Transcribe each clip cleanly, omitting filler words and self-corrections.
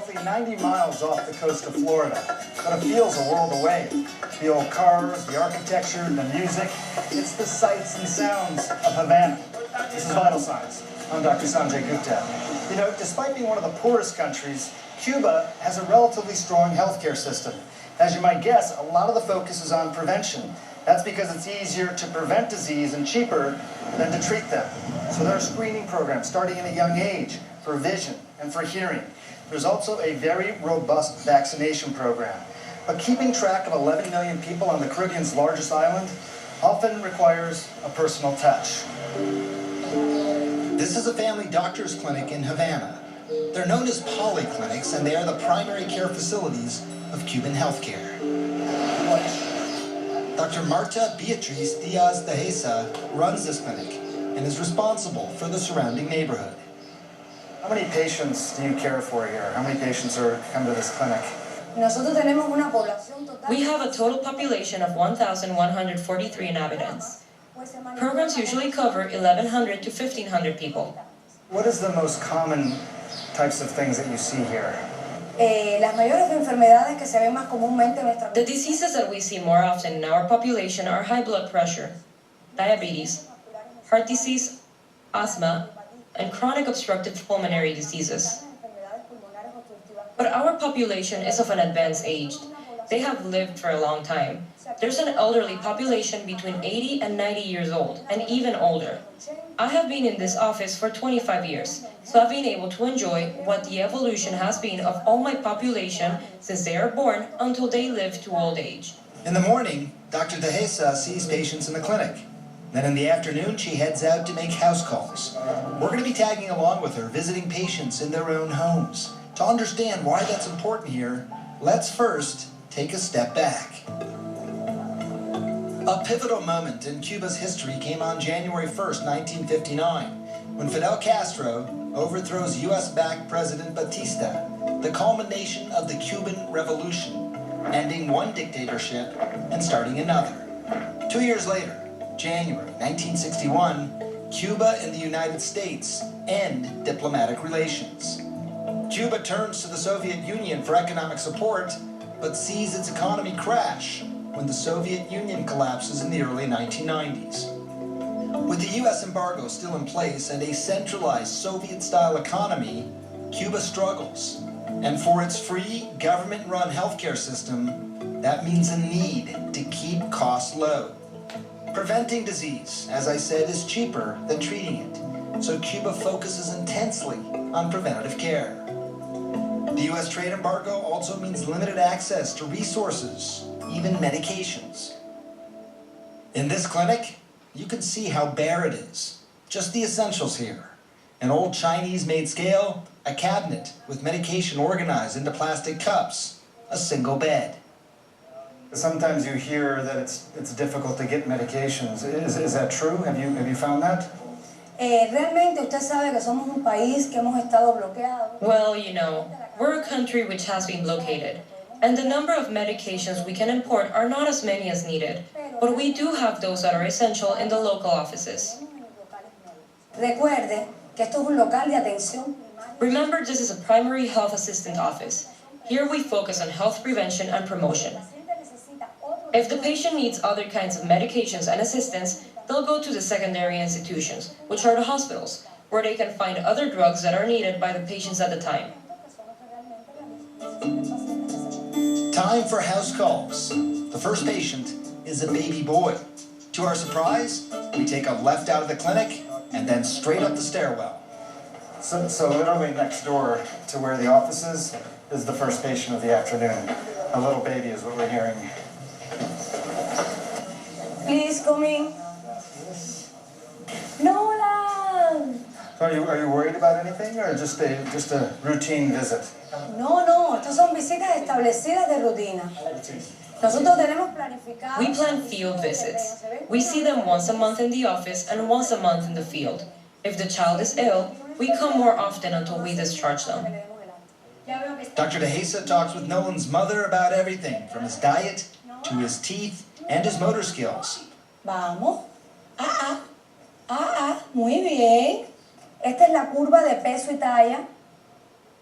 roughly 90 miles off the coast of Florida, but it feels a world away. The old cars, the architecture, the music, it's the sights and sounds of Havana. This is Vital Signs. I'm Dr. Sanjay Gupta. You know, despite being one of the poorest countries, Cuba has a relatively strong healthcare system. As you might guess, a lot of the focus is on prevention. That's because it's easier to prevent disease and cheaper than to treat them. So there are screening programs starting at a young age for vision and for hearing. There's also a very robust vaccination program. But keeping track of 11 million people on the Caribbean's largest island often requires a personal touch. This is a family doctor's clinic in Havana. They're known as polyclinics, and they are the primary care facilities of Cuban healthcare. Dr. Marta Beatriz Diaz de Hesa runs this clinic and is responsible for the surrounding neighborhood. How many patients do you care for here? How many patients come to this clinic? We have a total population of 1,143 inhabitants. Programs usually cover 1,100 to 1,500 people. What is the most common types of things that you see here? The diseases that we see more often in our population are high blood pressure, diabetes, heart disease, asthma, and chronic obstructive pulmonary diseases. But our population is of an advanced age. They have lived for a long time. There's an elderly population between 80 and 90 years old, and even older. I have been in this office for 25 years, so I've been able to enjoy what the evolution has been of all my population since they are born until they live to old age. In the morning, Dr. De Hesa sees patients in the clinic. Then in the afternoon, she heads out to make house calls. We're going to be tagging along with her, visiting patients in their own homes. To understand why that's important here, let's first take a step back. A pivotal moment in Cuba's history came on January 1st, 1959, when Fidel Castro overthrows US-backed President Batista, the culmination of the Cuban Revolution, ending one dictatorship and starting another. 2 years later, January 1961, Cuba and the United States end diplomatic relations. Cuba turns to the Soviet Union for economic support, but sees its economy crash when the Soviet Union collapses in the early 1990s. With the US embargo still in place and a centralized Soviet-style economy, Cuba struggles. And for its free, government-run healthcare system, that means a need to keep costs low. Preventing disease, as I said, is cheaper than treating it, so Cuba focuses intensely on preventative care. The US trade embargo also means limited access to resources, even medications. In this clinic, you can see how bare it is. Just the essentials here. An old Chinese-made scale, a cabinet with medication organized into plastic cups, a single bed. Sometimes you hear that it's difficult to get medications. Is that true? Have you found that? Well, you know, we're a country which has been blockaded, and the number of medications we can import are not as many as needed, but we do have those that are essential in the local offices. Remember, this is a primary health assistant office. Here we focus on health prevention and promotion. If the patient needs other kinds of medications and assistance, they'll go to the secondary institutions, which are the hospitals, where they can find other drugs that are needed by the patients at the time. Time for house calls. The first patient is a baby boy. To our surprise, we take a left out of the clinic and then straight up the stairwell. So literally next door to where the office is the first patient of the afternoon. A little baby is what we're hearing. Please come in. Nolan! So are you worried about anything, or just a routine visit? No, estas son visitas establecidas de rutina. Nosotros tenemos planificado. We plan field visits. We see them once a month in the office and once a month in the field. If the child is ill, we come more often until we discharge them. Dr. De Hesa talks with Nolan's mother about everything, from his diet to his teeth and his motor skills. Vamos. Muy bien. Esta es la curva de peso y talla.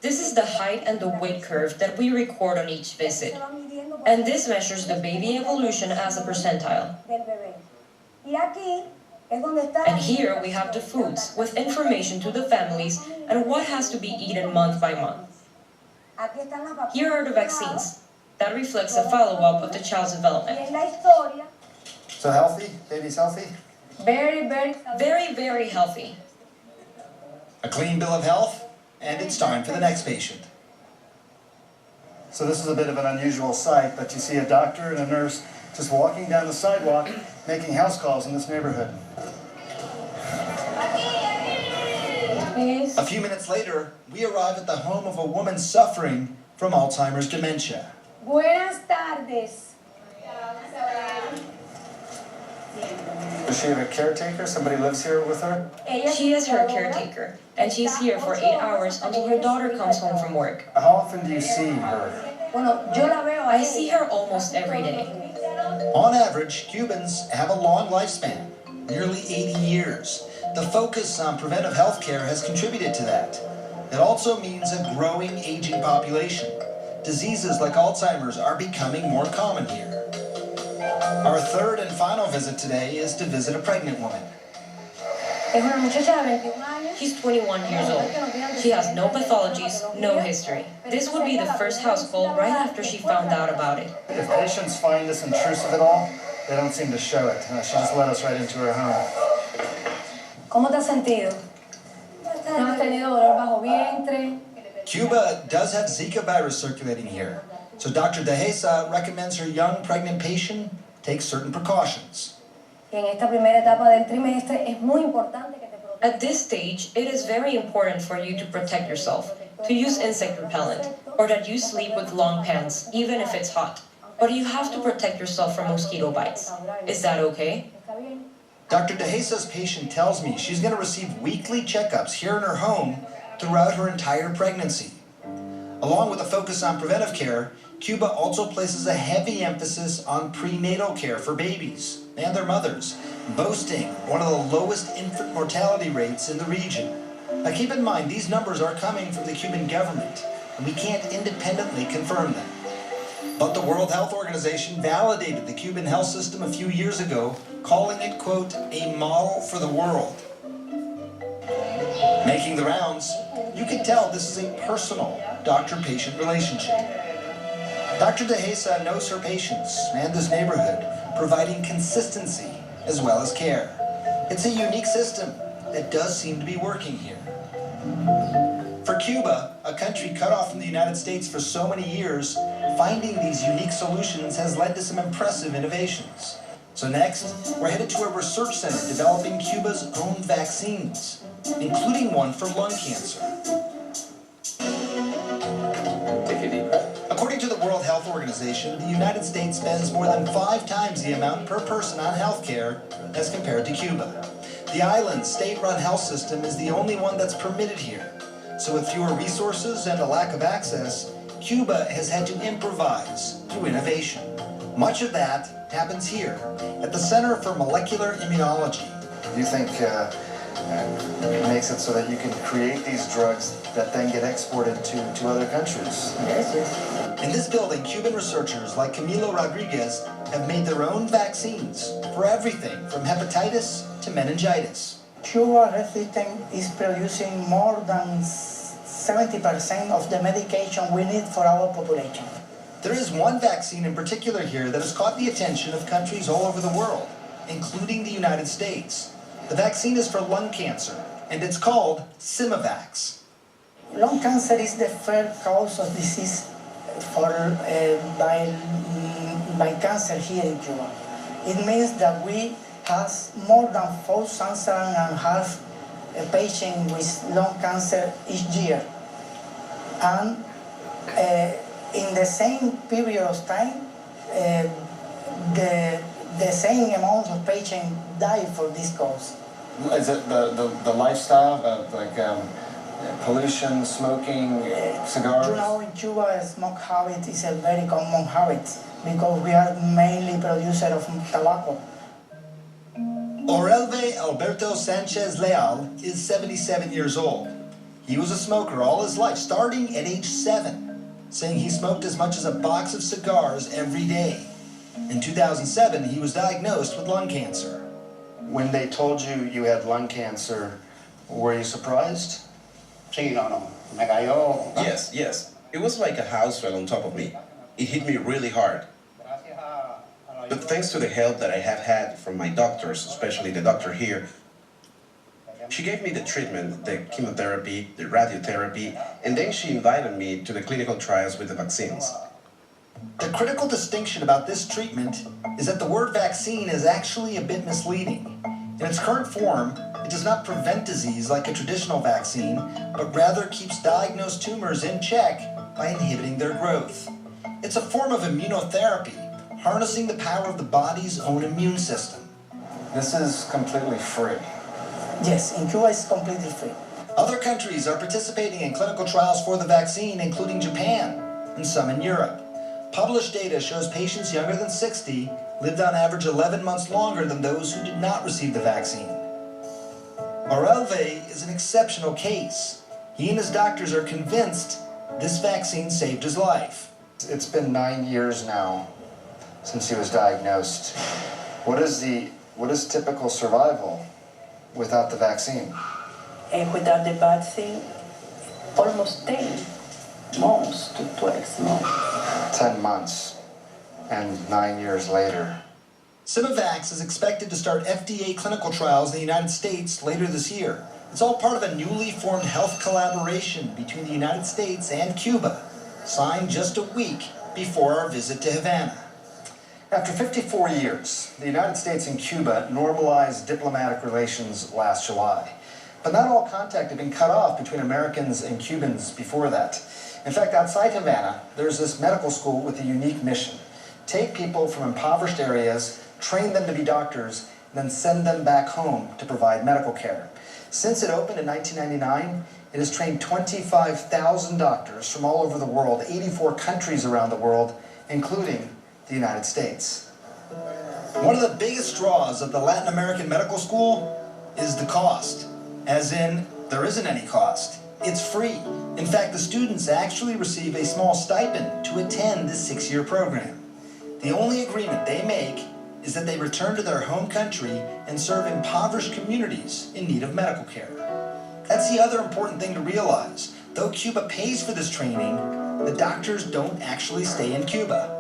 This is the height and the weight curve that we record on each visit. And this measures the baby evolution as a percentile. And here we have the foods with information to the families and what has to be eaten month by month. Here are the vaccines. That reflects a follow-up of the child's development. So healthy? Baby's healthy? Very, very Very, very healthy. A clean bill of health? And it's time for the next patient. So this is a bit of an unusual sight, but you see a doctor and a nurse just walking down the sidewalk, making house calls in this neighborhood. A few minutes later, we arrive at the home of a woman suffering from Alzheimer's dementia. Buenas tardes. Does she have a caretaker? Somebody lives here with her? She is her caretaker, and she's here for 8 hours until her daughter comes home from work. How often do you see her? I see her almost every day. On average, Cubans have a long lifespan, nearly 80 years. The focus on preventive health care has contributed to that. It also means a growing aging population. Diseases like Alzheimer's are becoming more common here. Our third and final visit today is to visit a pregnant woman. She's 21 years old. She has no pathologies, no history. This would be the first house call right after she found out about it. If patients find this intrusive at all, they don't seem to show it. She just let us right into her home. ¿Cómo te has sentido? ¿No has tenido dolor bajo vientre? Cuba does have Zika virus circulating here, so Dr. Dehesa recommends her young pregnant patient take certain precautions. En esta primera etapa del trimestre es muy importante que te protejas. At this stage, it is very important for you to protect yourself, to use insect repellent, or that you sleep with long pants, even if it's hot. But you have to protect yourself from mosquito bites. Is that okay? Dr. Dehesa's patient tells me she's going to receive weekly checkups here in her home throughout her entire pregnancy. Along with a focus on preventive care, Cuba also places a heavy emphasis on prenatal care for babies and their mothers, boasting one of the lowest infant mortality rates in the region. Now keep in mind, these numbers are coming from the Cuban government, and we can't independently confirm them. But the World Health Organization validated the Cuban health system a few years ago, calling it, quote, a model for the world. Making the rounds, you can tell this is a personal doctor-patient relationship. Dr. Dehesa knows her patients and this neighborhood, providing consistency as well as care. It's a unique system that does seem to be working here. For Cuba, a country cut off from the United States for so many years, finding these unique solutions has led to some impressive innovations. So next, we're headed to a research center developing Cuba's own vaccines, including one for lung cancer. Take a deep breath. According to the World Health Organization, the United States spends more than 5 times the amount per person on health care as compared to Cuba. The island's state-run health system is the only one that's permitted here. So with fewer resources and a lack of access, Cuba has had to improvise through innovation. Much of that happens here, at the Center for Molecular Immunology. Do you think it makes it so that you can create these drugs that then get exported to other countries? Yes. In this building, Cuban researchers like Camilo Rodriguez have made their own vaccines for everything from hepatitis to meningitis. Cuba health system is producing more than 70% of the medication we need for our population. There is one vaccine in particular here that has caught the attention of countries all over the world, including the United States. The vaccine is for lung cancer, and it's called Simivax. Lung cancer is the first cause of disease by cancer here in Cuba. It means that we have more than 4,500 patients with lung cancer each year. And in the same period of time, the same amount of patients die for this cause. Is it the lifestyle of pollution, smoking, cigars? You know, in Cuba, smoke habit is a very common habit because we are mainly producer of tobacco. Orelve Alberto Sanchez Leal is 77 years old. He was a smoker all his life, starting at age 7, saying he smoked as much as a box of cigars every day. In 2007, he was diagnosed with lung cancer. When they told you you had lung cancer, were you surprised? Sí, no. Me cayó. Yes. It was like a house fell on top of me. It hit me really hard. But thanks to the help that I have had from my doctors, especially the doctor here, she gave me the treatment, the chemotherapy, the radiotherapy, and then she invited me to the clinical trials with the vaccines. The critical distinction about this treatment is that the word vaccine is actually a bit misleading. In its current form, it does not prevent disease like a traditional vaccine, but rather keeps diagnosed tumors in check by inhibiting their growth. It's a form of immunotherapy, harnessing the power of the body's own immune system. This is completely free. Yes, in Cuba it's completely free. Other countries are participating in clinical trials for the vaccine, including Japan and some in Europe. Published data shows patients younger than 60 lived on average 11 months longer than those who did not receive the vaccine. Orelve is an exceptional case. He and his doctors are convinced this vaccine saved his life. It's been 9 years now since he was diagnosed. What is typical survival without the vaccine? Without the vaccine, almost 10 months to 12 months. 10 months, and 9 years later. Sinovac is expected to start FDA clinical trials in the United States later this year. It's all part of a newly formed health collaboration between the United States and Cuba, signed just a week before our visit to Havana. After 54 years, the United States and Cuba normalized diplomatic relations last July. But not all contact had been cut off between Americans and Cubans before that. In fact, outside Havana, there's this medical school with a unique mission. Take people from impoverished areas, train them to be doctors, and then send them back home to provide medical care. Since it opened in 1999, it has trained 25,000 doctors from all over the world, 84 countries around the world, including the United States. One of the biggest draws of the Latin American Medical School is the cost. As in, there isn't any cost. It's free. In fact, the students actually receive a small stipend to attend this 6-year program. The only agreement they make is that they return to their home country and serve impoverished communities in need of medical care. That's the other important thing to realize. Though Cuba pays for this training, the doctors don't actually stay in Cuba.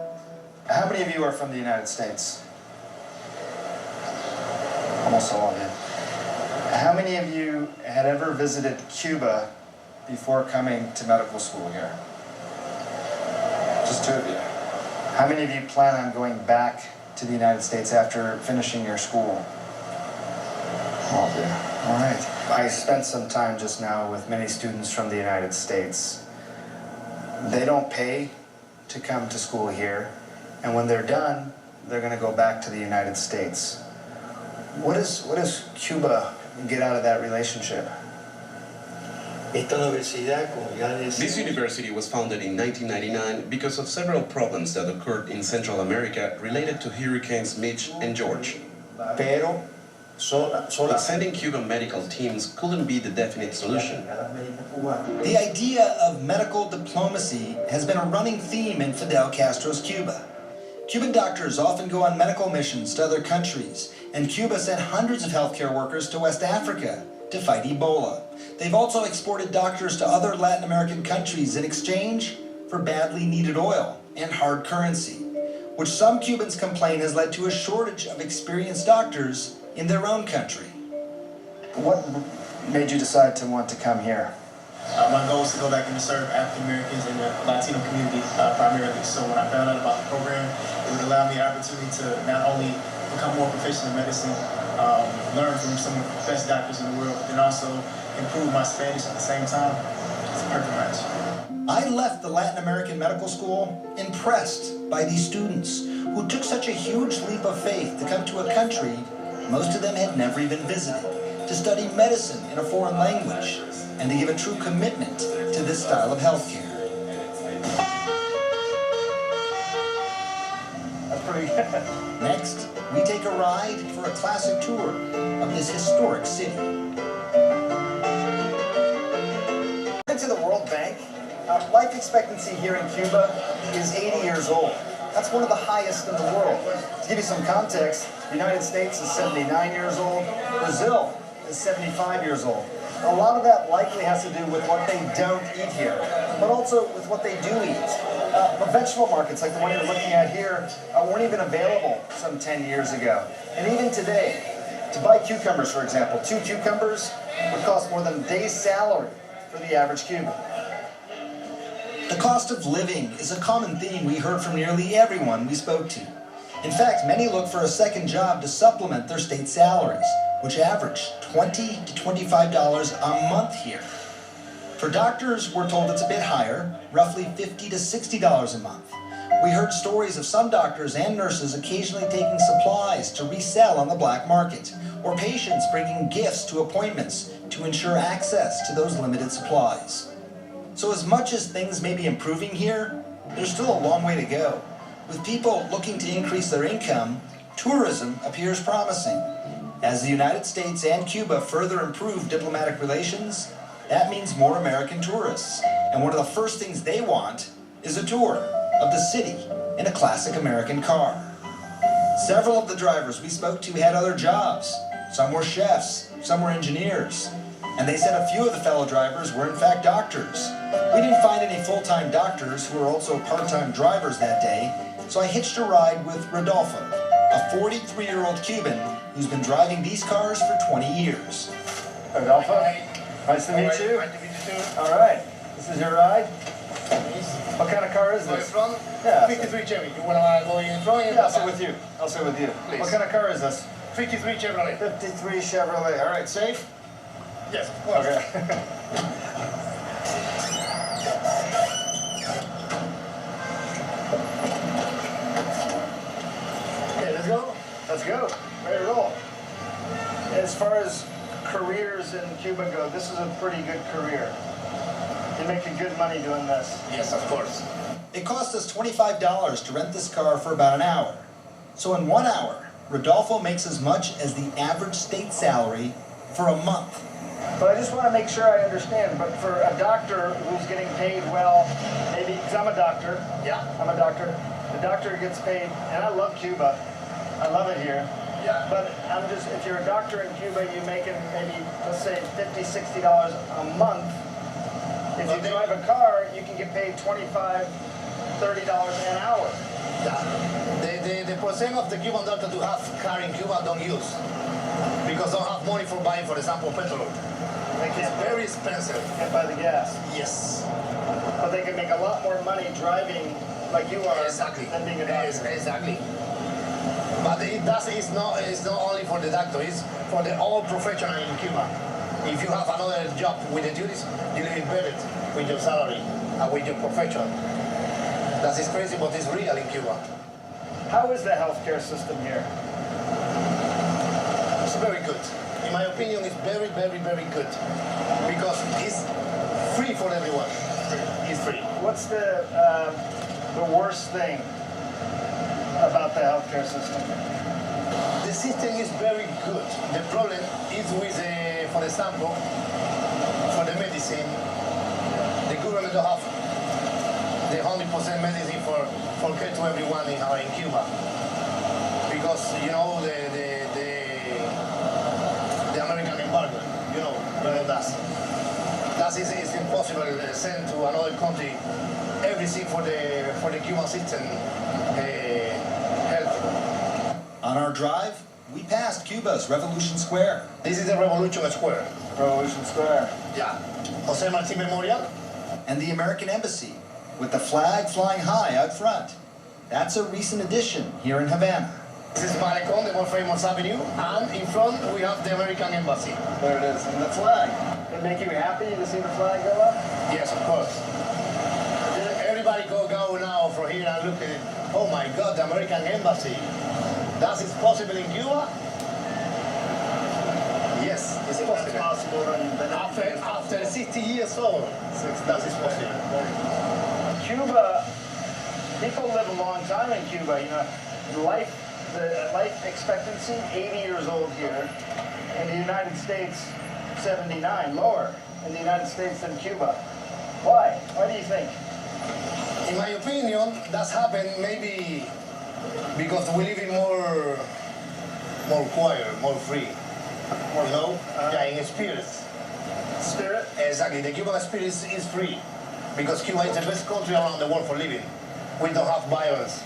How many of you are from the United States? Almost all of you. How many of you had ever visited Cuba before coming to medical school here? Just 2 of you. How many of you plan on going back to the United States after finishing your school? All of you. All right. I spent some time just now with many students from the United States. They don't pay to come to school here, and when they're done, they're going to go back to the United States. What does Cuba get out of that relationship? This university was founded in 1999 because of several problems that occurred in Central America related to Hurricanes Mitch and George. But sending Cuban medical teams couldn't be the definite solution. The idea of medical diplomacy has been a running theme in Fidel Castro's Cuba. Cuban doctors often go on medical missions to other countries, and Cuba sent hundreds of healthcare workers to West Africa to fight Ebola. They've also exported doctors to other Latin American countries in exchange for badly needed oil and hard currency, which some Cubans complain has led to a shortage of experienced doctors in their own country. What made you decide to want to come here? My goal is to go back and serve African Americans and the Latino community primarily. So when I found out about the program, it would allow me the opportunity to not only become more proficient in medicine, learn from some of the best doctors in the world, but then also improve my Spanish at the same time. It's a perfect match. I left the Latin American Medical School impressed by these students who took such a huge leap of faith to come to a country most of them had never even visited, to study medicine in a foreign language, and to give a true commitment to this style of healthcare. That's pretty good. Next, we take a ride for a classic tour of this historic city. Life expectancy here in Cuba is 80 years old. That's one of the highest in the world. To give you some context, the United States is 79 years old. Brazil is 75 years old. A lot of that likely has to do with what they don't eat here, but also with what they do eat. The vegetable markets, like the one you're looking at here, weren't even available some 10 years ago. And even today, to buy cucumbers, for example, 2 cucumbers would cost more than a day's salary for the average Cuban. The cost of living is a common theme we heard from nearly everyone we spoke to. In fact, many look for a second job to supplement their state salaries, which average $20 to $25 a month here. For doctors, we're told it's a bit higher, roughly $50 to $60 a month. We heard stories of some doctors and nurses occasionally taking supplies to resell on the black market, or patients bringing gifts to appointments to ensure access to those limited supplies. So as much as things may be improving here, there's still a long way to go. With people looking to increase their income, tourism appears promising. As the United States and Cuba further improve diplomatic relations, that means more American tourists. And one of the first things they want is a tour of the city in a classic American car. Several of the drivers we spoke to had other jobs. Some were chefs, some were engineers. And they said a few of the fellow drivers were in fact doctors. We didn't find any full-time doctors who were also part-time drivers that day, so I hitched a ride with Rodolfo, a 43-year-old Cuban who's been driving these cars for 20 years. Rodolfo, nice to meet you. Nice to meet you too. All right, this is your ride? What kind of car is Go in this? front? Yeah. 53 Chevy. You wanna go in front? Yeah, I'll sit with you. I'll sit with you. Please. What kind of car is this? 53 Chevrolet. 53 Chevrolet. All right, safe? Yes, of course. Okay. Okay, let's go. Let's go. Ready to roll. As far as careers in Cuba go, this is a pretty good career. You're making good money doing this. Yes, of course. It cost us $25 to rent this car for about an hour. So in 1 hour, Rodolfo makes as much as the average state salary for a month. But I just want to make sure I understand, but for a doctor who's getting paid well, maybe, because I'm a doctor. Yeah. I'm a doctor. The doctor gets paid, and I love Cuba. I love it here. Yeah. But I'm just, if you're a doctor in Cuba, you're making maybe, let's say, $50, $60 a month. If you drive a car, you can get paid $25, $30 an hour. Yeah. The percent of the Cuban doctors who have car in Cuba don't use because don't have money for buying, for example, petrol. They It's can't very expensive. buy the gas. Yes. But they can make a lot more money driving like you are Exactly. than being a doctor. Exactly. But it's not only for the doctor, it's for the all professional in Cuba. If you have another job with the duties, you live in better with your salary and with your profession. That is crazy, but it's real in Cuba. How is the healthcare system here? It's very good. In my opinion, it's very, very, very good. Because it's free for everyone. It's free. What's the worst thing about the healthcare system? The system is very good. The problem is with, for example, for the medicine, the government don't have the 100% medicine for care to everyone in Cuba. Because, you know, the American embargo, you know that is impossible to send to another country everything for the Cuban system health. On our drive, we passed Cuba's Revolution Square. This is the Revolution Square. Revolution Square. Yeah. Jose Marti Memorial. And the American Embassy, with the flag flying high out front. That's a recent addition here in Havana. This is Malecon, the more famous avenue, and in front we have the American Embassy. There it is. And the flag. It make you happy to see the flag go up? Yes, of course. Everybody go now from here and look at it. Oh my God, the American Embassy. That is possible in Cuba? Yes, it's possible. That's possible After 60 years old, that is possible. Cuba, people live a long time in Cuba. You know, the life expectancy, 80 years old here. In the United States, 79, lower in the United States than Cuba. Why? Why do you think? In my opinion, that's happened maybe because we live in more quiet, more free. You know? Yeah, in spirit. Spirit? Exactly. The Cuban spirit is free because Cuba is the best country around the world for living. We don't have violence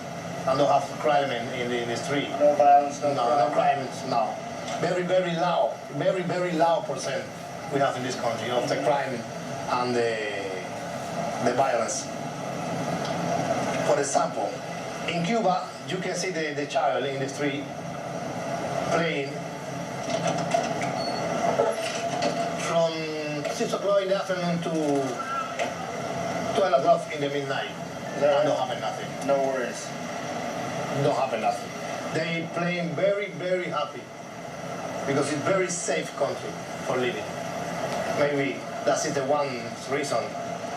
and don't have crime in the street. No violence, no crime. No crime, no. Very, very low. Very, very low percent we have in this country of the crime and the violence. For example, in Cuba, you can see the child in the street playing from 6 o'clock in the afternoon to 12 o'clock in the midnight. And don't happen nothing. No worries. Don't happen nothing. They playing very, very happy because it's very safe country for living. Maybe that is the one reason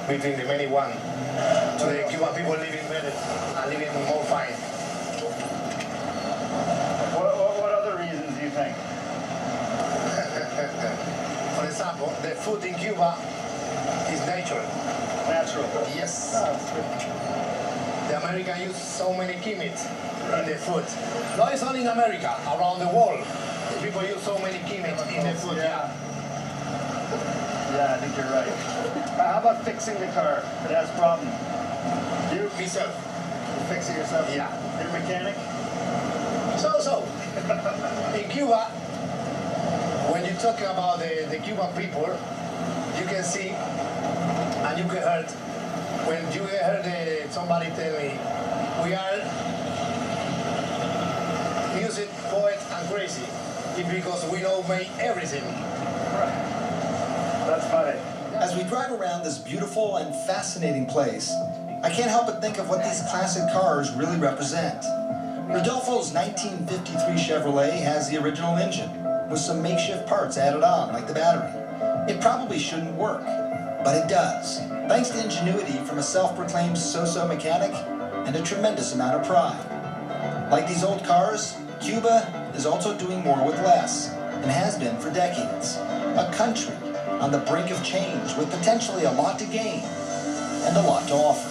between the many one to the Cuban people living better and living more fine. What other reasons do you think? For example, the food in Cuba is natural. Natural. Yes. Oh, that's good. The Americans use so many chemicals in the food. Not only in America, around the world. The people use so many chemicals in the food. Yeah. Yeah, I think you're right. How about fixing the car? It has a problem. You Myself. fix it yourself? Yeah. You're a mechanic? So. In Cuba, when you talk about the Cuban people, you can see and you can hear, when you heard somebody tell me, we are music, poet, and crazy, it's because we know make everything. Right. That's funny. As we drive around this beautiful and fascinating place, I can't help but think of what these classic cars really represent. Rodolfo's 1953 Chevrolet has the original engine, with some makeshift parts added on, like the battery. It probably shouldn't work, but it does, thanks to ingenuity from a self-proclaimed so-so mechanic and a tremendous amount of pride. Like these old cars, Cuba is also doing more with less, and has been for decades. A country on the brink of change with potentially a lot to gain and a lot to offer.